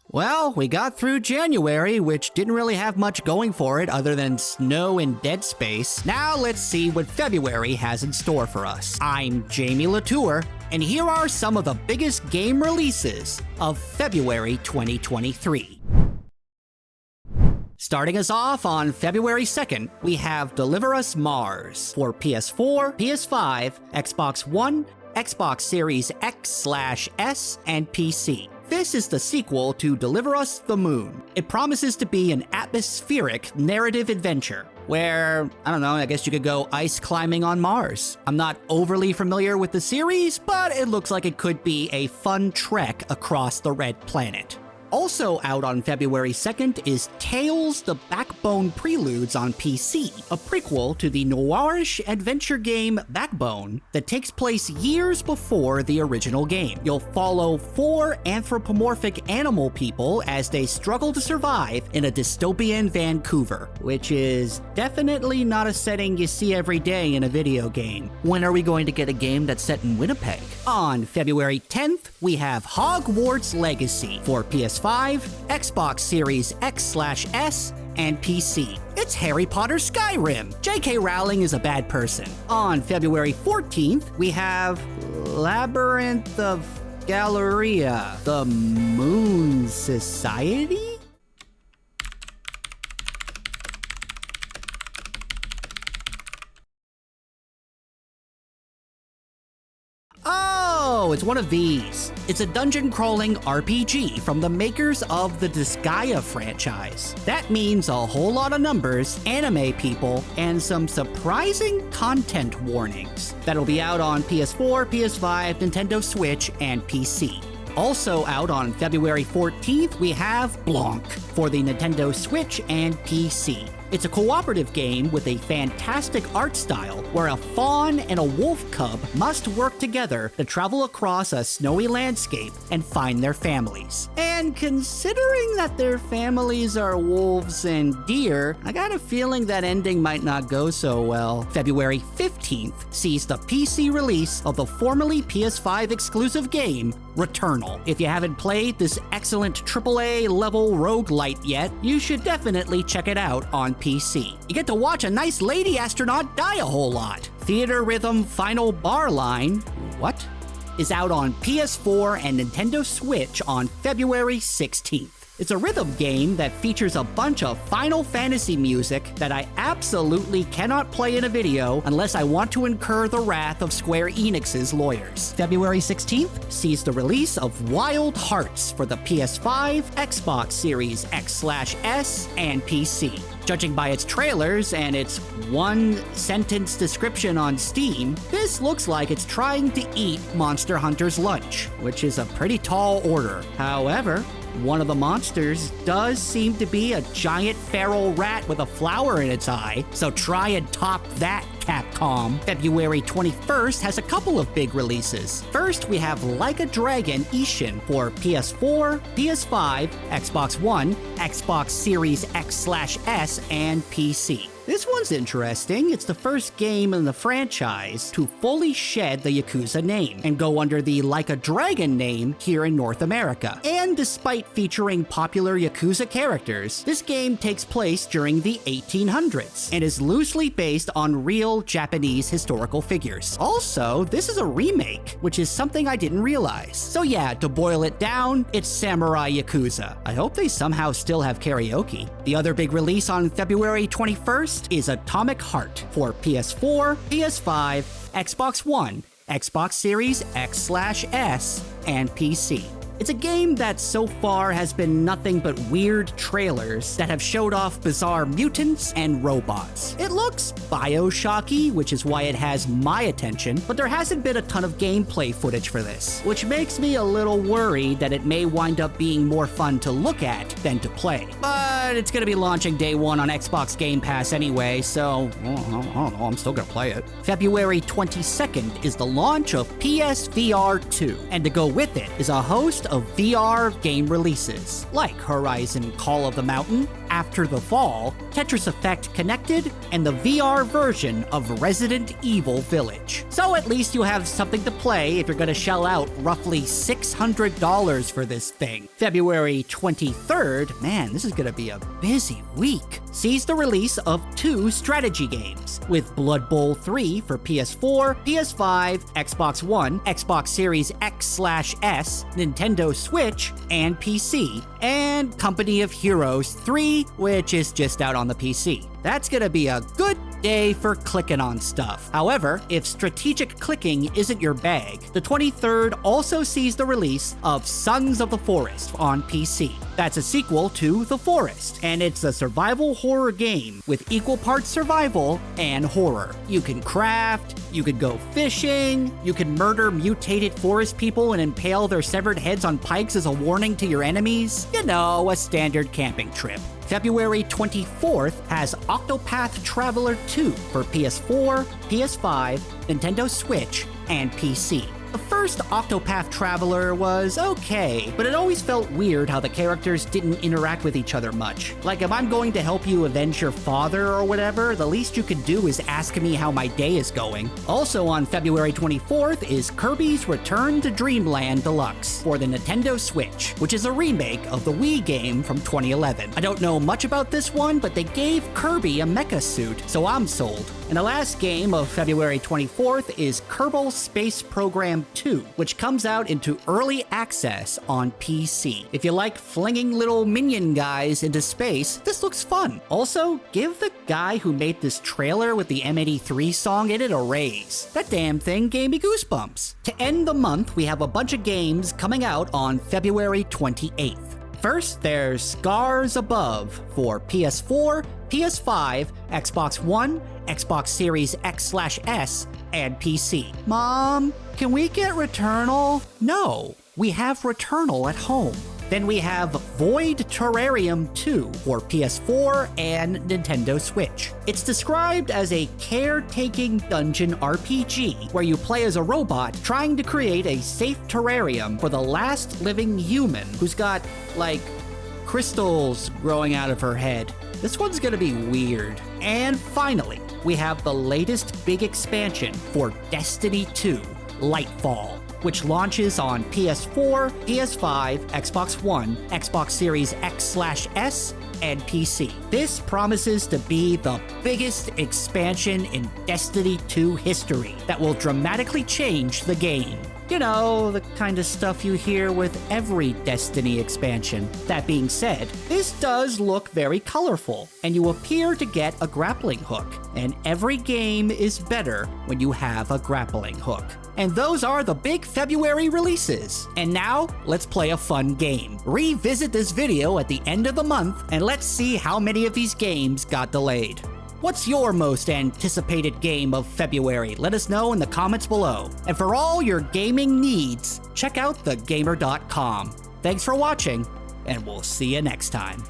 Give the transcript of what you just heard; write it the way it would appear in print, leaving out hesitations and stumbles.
Well, we got through January, which didn't really have much going for it other than snow and dead space. Now let's see what February has in store for us. I'm Jamie Latour, and here are some of the biggest game releases of February 2023. Starting us off on February 2nd, we have Deliver Us Mars for PS4, PS5, Xbox One, Xbox Series X/S, and PC. This is the sequel to Deliver Us the Moon. It promises to be an atmospheric narrative adventure where, I don't know, I guess you could go ice climbing on Mars. I'm not overly familiar with the series, but it looks like it could be a fun trek across the Red Planet. Also out on February 2nd is Tales: The Backbone Preludes on PC, a prequel to the noirish adventure game Backbone that takes place years before the original game. You'll follow 4 anthropomorphic animal people as they struggle to survive in a dystopian Vancouver, which is definitely not a setting you see every day in a video game. When are we going to get a game that's set in Winnipeg? On February 10th, we have Hogwarts Legacy for PS5, Xbox Series X/S, and PC. It's Harry Potter Skyrim. J.K. Rowling is a bad person. On February 14th, we have Labyrinth of Galleria, The Moon Society? Oh, it's one of these. It's a dungeon-crawling RPG from the makers of the Disgaea franchise. That means a whole lot of numbers, anime people, and some surprising content warnings. That'll be out on PS4, PS5, Nintendo Switch, and PC. Also out on February 14th, we have Blanc for the Nintendo Switch and PC. It's a cooperative game with a fantastic art style where a fawn and a wolf cub must work together to travel across a snowy landscape and find their families. And considering that their families are wolves and deer, I got a feeling that ending might not go so well. February 15th sees the PC release of the formerly PS5 exclusive game, Returnal. If you haven't played this excellent AAA level roguelite yet, you should definitely check it out on PC. You get to watch a nice lady astronaut die a whole lot. Theater Rhythm Final Bar Line, what? Is out on PS4 and Nintendo Switch on February 16th. It's a rhythm game that features a bunch of Final Fantasy music that I absolutely cannot play in a video unless I want to incur the wrath of Square Enix's lawyers. February 16th sees the release of Wild Hearts for the PS5, Xbox Series X/S, and PC. Judging by its trailers and its one-sentence description on Steam, this looks like it's trying to eat Monster Hunter's lunch, which is a pretty tall order. However, one of the monsters does seem to be a giant feral rat with a flower in its eye, so try and top that, Capcom. February 21st has a couple of big releases. First, we have Like a Dragon Ishin for PS4, PS5, Xbox One, Xbox Series X/S, and PC. This one's interesting. It's the first game in the franchise to fully shed the Yakuza name and go under the Like a Dragon name here in North America. And despite featuring popular Yakuza characters, this game takes place during the 1800s and is loosely based on real Japanese historical figures. Also, this is a remake, which is something I didn't realize. So yeah, to boil it down, it's Samurai Yakuza. I hope they somehow still have karaoke. The other big release on February 21st is Atomic Heart for PS4, PS5, Xbox One, Xbox Series X/S, and PC. It's a game that so far has been nothing but weird trailers that have showed off bizarre mutants and robots. It looks Bioshocky, which is why it has my attention, but there hasn't been a ton of gameplay footage for this, which makes me a little worried that it may wind up being more fun to look at than to play. But it's gonna be launching day one on Xbox Game Pass anyway, so I don't know, I'm still gonna play it. February 22nd is the launch of PSVR 2, and to go with it is a host of VR game releases, like Horizon Call of the Mountain, After the Fall, Tetris Effect Connected, and the VR version of Resident Evil Village. So at least you have something to play if you're gonna shell out roughly $600 for this thing. February 23rd, man, this is gonna be a busy week, sees the release of 2 strategy games, with Blood Bowl 3 for PS4, PS5, Xbox One, Xbox Series X/S, Nintendo Switch, and PC, and Company of Heroes 3, which is just out on the PC. That's gonna be a good day for clicking on stuff. However, if strategic clicking isn't your bag, the 23rd also sees the release of Sons of the Forest on PC. That's a sequel to The Forest, and it's a survival horror game with equal parts survival and horror. You can craft, you can go fishing, you can murder mutated forest people and impale their severed heads on pikes as a warning to your enemies. You know, a standard camping trip. February 24th has Octopath Traveler 2 for PS4, PS5, Nintendo Switch, and PC. The first Octopath Traveler was okay, but it always felt weird how the characters didn't interact with each other much. Like, if I'm going to help you avenge your father or whatever, the least you could do is ask me how my day is going. Also on February 24th is Kirby's Return to Dreamland Deluxe for the Nintendo Switch, which is a remake of the Wii game from 2011. I don't know much about this one, but they gave Kirby a mecha suit, so I'm sold. And the last game of February 24th is Kerbal Space Program 2, which comes out into early access on PC. If you like flinging little minion guys into space, this looks fun. Also, give the guy who made this trailer with the M83 song in it a raise. That damn thing gave me goosebumps. To end the month, we have a bunch of games coming out on February 28th. First, there's Scars Above for PS4, PS5, Xbox One, Xbox Series X/S, and PC. Mom, can we get Returnal? No, we have Returnal at home. Then we have Void Terrarium 2 for PS4 and Nintendo Switch. It's described as a caretaking dungeon RPG where you play as a robot trying to create a safe terrarium for the last living human who's got, like, crystals growing out of her head. This one's gonna be weird. And finally, we have the latest big expansion for Destiny 2, Lightfall, which launches on PS4, PS5, Xbox One, Xbox Series X/S, and PC. This promises to be the biggest expansion in Destiny 2 history that will dramatically change the game. You know, the kind of stuff you hear with every Destiny expansion. That being said, this does look very colorful, and you appear to get a grappling hook, and every game is better when you have a grappling hook. And those are the big February releases. And now, let's play a fun game. Revisit this video at the end of the month, and let's see how many of these games got delayed. What's your most anticipated game of February? Let us know in the comments below. And for all your gaming needs, check out thegamer.com. Thanks for watching, and we'll see you next time.